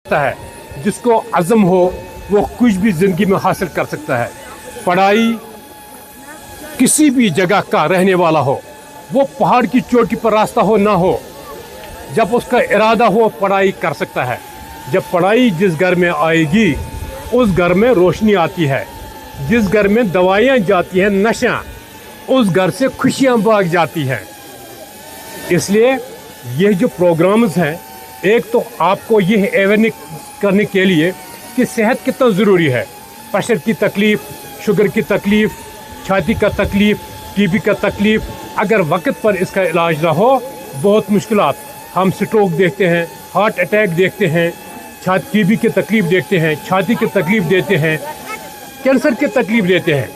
है, जिसको अज़म हो वो कुछ भी ज़िंदगी में हासिल कर सकता है। पढ़ाई किसी भी जगह का रहने वाला हो, वो पहाड़ की चोटी पर रास्ता हो ना हो, जब उसका इरादा हो पढ़ाई कर सकता है। जब पढ़ाई जिस घर में आएगी उस घर में रोशनी आती है, जिस घर में दवाइयाँ जाती हैं, नशा, उस घर से खुशियाँ भाग जाती हैं। इसलिए ये जो प्रोग्राम्स हैं, एक तो आपको ये अवेयरनेस करने के लिए कि सेहत कितना ज़रूरी है। प्रेशर की तकलीफ़, शुगर की तकलीफ़, छाती का तकलीफ़, टीबी का तकलीफ़, अगर वक्त पर इसका इलाज ना हो, बहुत मुश्किलात। हम स्ट्रोक देखते हैं, हार्ट अटैक देखते हैं, टीबी की तकलीफ़ देखते हैं, छाती की तकलीफ़ देते हैं, कैंसर की तकलीफ़ देते हैं।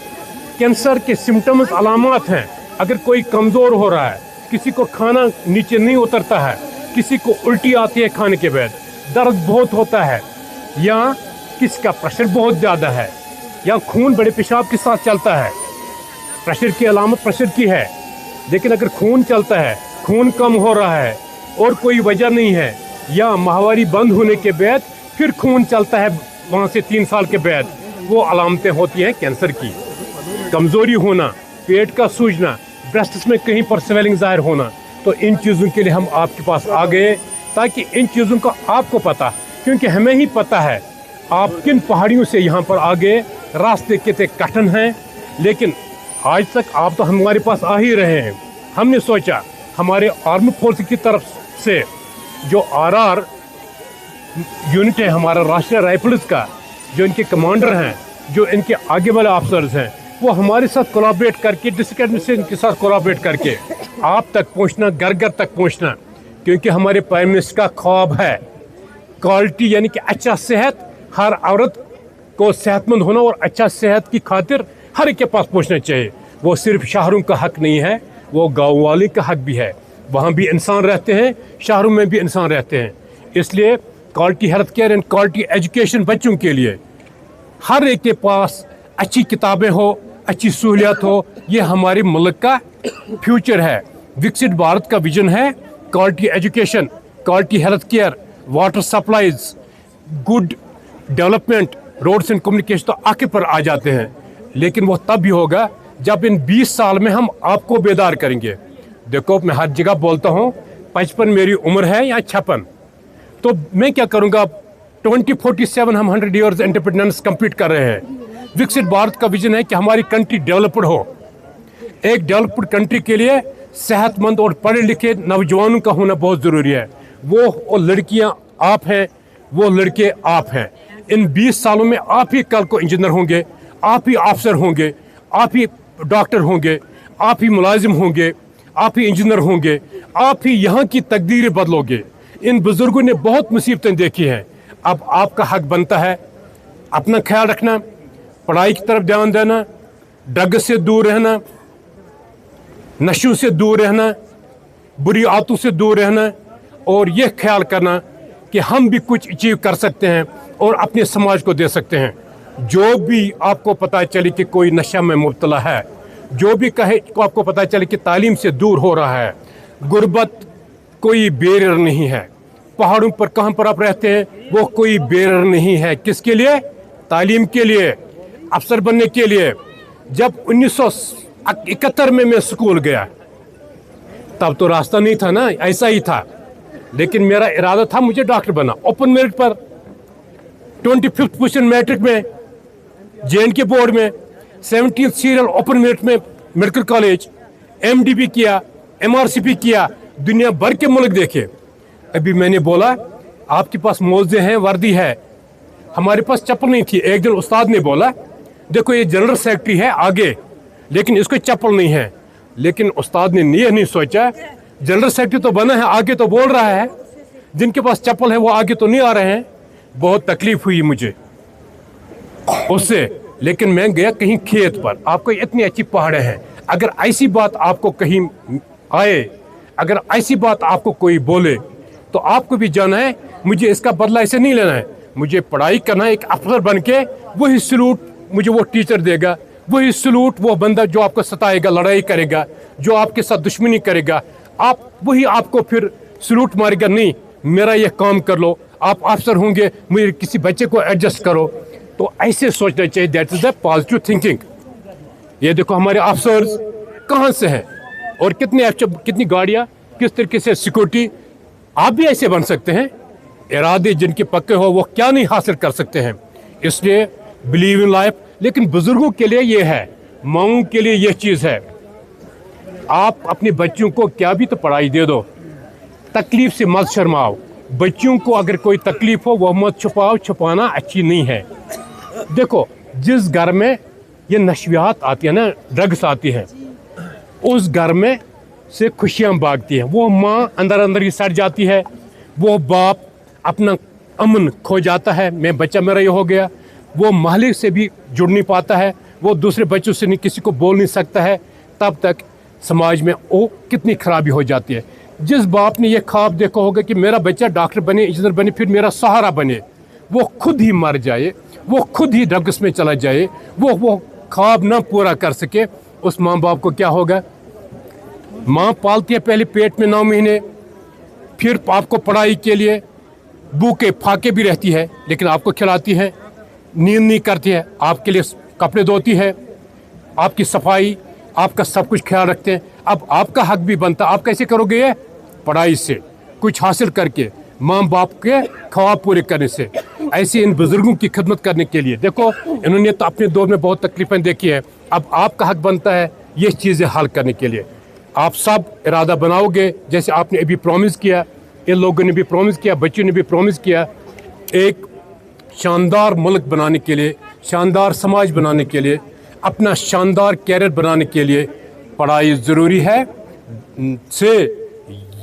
कैंसर के सिम्टम्स अलामत हैं। अगर कोई कमज़ोर हो रहा है, किसी को खाना नीचे नहीं उतरता है, किसी को उल्टी आती है खाने के बाद, दर्द बहुत होता है, या किसी का प्रेशर बहुत ज़्यादा है, या खून बड़े पेशाब के साथ चलता है। प्रेशर की अलामत प्रेशर की है, लेकिन अगर खून चलता है, खून कम हो रहा है और कोई वजह नहीं है, या माहवारी बंद होने के बाद फिर खून चलता है वहाँ से 3 साल के बाद, वो अलामतें होती हैं कैंसर की। कमज़ोरी होना, पेट का सूजना, ब्रेस्ट्स में कहीं पर स्वेलिंग ज़ाहिर होना, तो इन चीज़ों के लिए हम आपके पास आ गए ताकि इन चीज़ों का आपको पता, क्योंकि हमें ही पता है आप किन पहाड़ियों से यहाँ पर आ गए, रास्ते कितने कठिन हैं, लेकिन आज तक आप तो हमारे पास आ ही रहे हैं। हमने सोचा हमारे आर्मी फोर्स की तरफ से जो RR यूनिट है, हमारा राष्ट्रीय राइफल्स का, जो इनके कमांडर हैं, जो इनके आगे वाले ऑफिसर्स हैं, वो हमारे साथ कोलैबोरेट करके, डिस्ट्रिक्ट एडमिनिस्ट्रेशन के साथ कोलैबोरेट करके आप तक पहुंचना, घर घर तक पहुंचना, क्योंकि हमारे प्राइम मिनिस्टर का ख्वाब है क्वालिटी, यानी कि अच्छा सेहत, हर औरत को सेहतमंद होना, और अच्छा सेहत की खातिर हर एक के पास पहुंचना चाहिए। वो सिर्फ शहरों का हक नहीं है, वो गाँव वाले का हक भी है। वहाँ भी इंसान रहते हैं, शहरों में भी इंसान रहते हैं। इसलिए quality health care and quality education बच्चों के लिए हर एक के पास अच्छी किताबें हो, अच्छी सहूलियत हो, ये हमारे मुल्क का फ्यूचर है। विकसित भारत का विजन है quality education, quality health care, water supplies, good development, roads and communication तो आगे पर आ जाते हैं, लेकिन वो तब भी होगा जब इन 20 साल में हम आपको बेदार करेंगे। देखो, मैं हर जगह बोलता हूँ 55 मेरी उम्र है या 56, तो मैं क्या करूँगा, 2047 हम 100 ईयर्स इंडिपेंडेंस कंप्लीट कर रहे हैं। विकसित भारत का विजन है कि हमारी कंट्री डेवलप्ड हो। एक डेवलप्ड कंट्री के लिए सेहतमंद और पढ़े लिखे नौजवानों का होना बहुत ज़रूरी है। वो लड़कियां आप हैं, वो लड़के आप हैं। इन 20 सालों में आप ही कल को इंजीनियर होंगे, आप ही अफसर होंगे, आप ही डॉक्टर होंगे, आप ही मुलाजिम होंगे, आप ही इंजीनियर होंगे, आप ही यहाँ की तकदीरें बदलोगे। इन बुजुर्गों ने बहुत मुसीबतें देखी हैं। अब आपका हक बनता है अपना ख्याल रखना, पढ़ाई की तरफ ध्यान देना, ड्रग से दूर रहना, नशों से दूर रहना, बुरी आदतों से दूर रहना, और यह ख्याल करना कि हम भी कुछ अचीव कर सकते हैं और अपने समाज को दे सकते हैं। जो भी आपको पता चले कि कोई नशा में मुब्तला है, जो भी कहे को आपको पता चले कि तालीम से दूर हो रहा है, गुर्बत कोई बैरियर नहीं है। पहाड़ों पर कहाँ पर आप रहते हैं, वो कोई बैरियर नहीं है। किसके लिए? तालीम के लिए, अफसर बनने के लिए। जब 1971 में मैं स्कूल गया, तब तो रास्ता नहीं था ना, ऐसा ही था, लेकिन मेरा इरादा था मुझे डॉक्टर बना। ओपन मेरिट पर 25th पोजीशन मैट्रिक में, JNK बोर्ड में, 17th सीरियल ओपन मेरिट में मेडिकल कॉलेज, MDB किया, MRCP किया, दुनिया भर के मुल्क देखे। अभी मैंने बोला आपके पास मोज़े हैं, वर्दी है, हमारे पास चप्पल नहीं थी। एक दिन उस्ताद ने बोला, देखो ये जनरल सेक्रेटरी है आगे, लेकिन इसको चप्पल नहीं है। लेकिन उस्ताद ने ये नहीं सोचा, जनरल सेक्रेटरी तो बना है, आगे तो बोल रहा है, जिनके पास चप्पल है वो आगे तो नहीं आ रहे हैं। बहुत तकलीफ हुई मुझे उससे, लेकिन मैं गया कहीं खेत पर। आपको इतनी अच्छी पहाड़ें हैं, अगर ऐसी बात आपको कहीं आए, अगर ऐसी बात आपको कोई बोले, तो आपको भी जाना है मुझे इसका बदला ऐसे नहीं लेना है। मुझे पढ़ाई करना है, एक अफसर बन के वही सलूट मुझे वो टीचर देगा, वही सलूट वो बंदा जो आपको सताएगा, लड़ाई करेगा, जो आपके साथ दुश्मनी करेगा, आप वही आपको फिर सलूट मारेगा। नहीं, मेरा ये काम कर लो, आप अफसर होंगे, मुझे किसी बच्चे को एडजस्ट करो। तो ऐसे सोचना चाहिए, that is the positive thinking. ये देखो हमारे अफसर्स कहाँ से हैं और कितनी गाड़ियाँ, किस तरीके से सिक्योरिटी। आप भी ऐसे बन सकते हैं। इरादे जिनके पक्के हो वो क्या नहीं हासिल कर सकते हैं। इसलिए बिलीव इन लाइफ। लेकिन बुजुर्गों के लिए ये है, माओं के लिए ये चीज़ है, आप अपने बच्चों को क्या भी तो पढ़ाई दे दो, तकलीफ से मत शर्माओ। बच्चों को अगर कोई तकलीफ हो वो मत छुपाओ, छुपाना अच्छी नहीं है। देखो जिस घर में ये नशवियात आती है ना, ड्रग्स आती है, उस घर में से खुशियाँ भागती हैं। वो माँ अंदर अंदर ही सड़ जाती है, वो बाप अपना अमन खो जाता है, मैं बच्चा मेरा ये हो गया। वो महल्ले से भी जुड़ नहीं पाता है, वो दूसरे बच्चों से नहीं, किसी को बोल नहीं सकता है। तब तक समाज में वो कितनी खराबी हो जाती है। जिस बाप ने ये ख्वाब देखा होगा कि मेरा बच्चा डॉक्टर बने, इंजीनियर बने, फिर मेरा सहारा बने, वो खुद ही मर जाए, वो खुद ही ड्रग्स में चला जाए, वो ख्वाब ना पूरा कर सके, उस माँ बाप को क्या होगा। माँ पालती है पहले पेट में 9 महीने, फिर आपको पढ़ाई के लिए भूखे फाके भी रहती है, लेकिन आपको खिलाती है, नींद नहीं करती है, आपके लिए कपड़े धोती है, आपकी सफाई, आपका सब कुछ ख्याल रखते हैं। अब आपका हक भी बनता, आप कैसे करोगे ये? पढ़ाई से, कुछ हासिल करके, माँ बाप के ख्वाब पूरे करने से। ऐसे इन बुजुर्गों की खिदमत करने के लिए, देखो इन्होंने तो अपने दौर में बहुत तकलीफें देखी है, अब आपका हक बनता है ये चीज़ें हल करने के लिए। आप सब इरादा बनाओगे, जैसे आपने अभी प्रॉमिस किया, इन लोगों ने भी प्रॉमिस किया, बच्चों ने भी प्रॉमिस किया, एक शानदार मुल्क बनाने के लिए, शानदार समाज बनाने के लिए, अपना शानदार कैरियर बनाने के लिए पढ़ाई ज़रूरी है। Say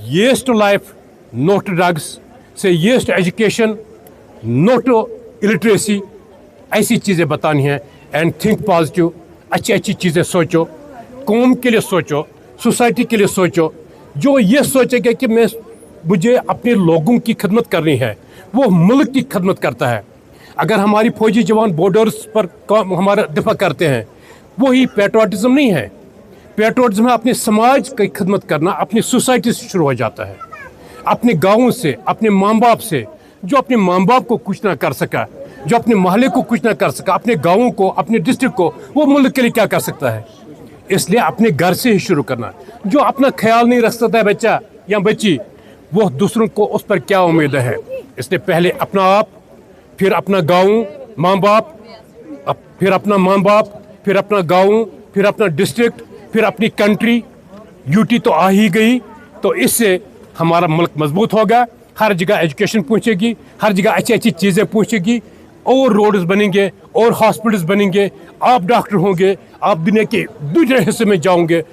yes to life, no to drugs, say yes to education, no to illiteracy, ऐसी चीज़ें बतानी हैं। एंड थिंक पॉजिटिव, अच्छी अच्छी चीज़ें सोचो, कौम के लिए सोचो, सोसाइटी के लिए सोचो। जो ये सोचेगा कि मुझे अपने लोगों की खिदमत करनी है, वो मुल्क की खिदमत करता है। अगर हमारी फौजी जवान बॉर्डर्स पर हमारा दिफा करते हैं, वही पैट्रियटिज्म नहीं है। पैट्रियटिज्म है अपने समाज की खिदमत करना, अपनी सोसाइटी से शुरू हो जाता है, अपने गाँव से, अपने माँ बाप से। जो अपने माँ बाप को कुछ ना कर सका, जो अपने महल्ले को कुछ ना कर सका, अपने गाँव को, अपने डिस्ट्रिक्ट को, वो मुल्क के लिए क्या कर सकता है। इसलिए अपने घर से ही शुरू करना। जो अपना ख्याल नहीं रख सकता है बच्चा या बच्ची, वो दूसरों को उस पर क्या उम्मीद है। इसलिए पहले अपना आप, फिर अपना गाँव, माँ बाप, फिर अपना माँ बाप, फिर अपना गाँव, फिर अपना डिस्ट्रिक्ट, फिर अपनी कंट्री। यूटी तो आ ही गई, तो इससे हमारा मुल्क मजबूत होगा। हर जगह एजुकेशन पहुँचेगी, हर जगह अच्छी अच्छी चीज़ें पहुँचेगी, और रोड्स बनेंगे, और हॉस्पिटल्स बनेंगे, आप डॉक्टर होंगे, आप दुनिया के दूसरे हिस्से में जाओगे।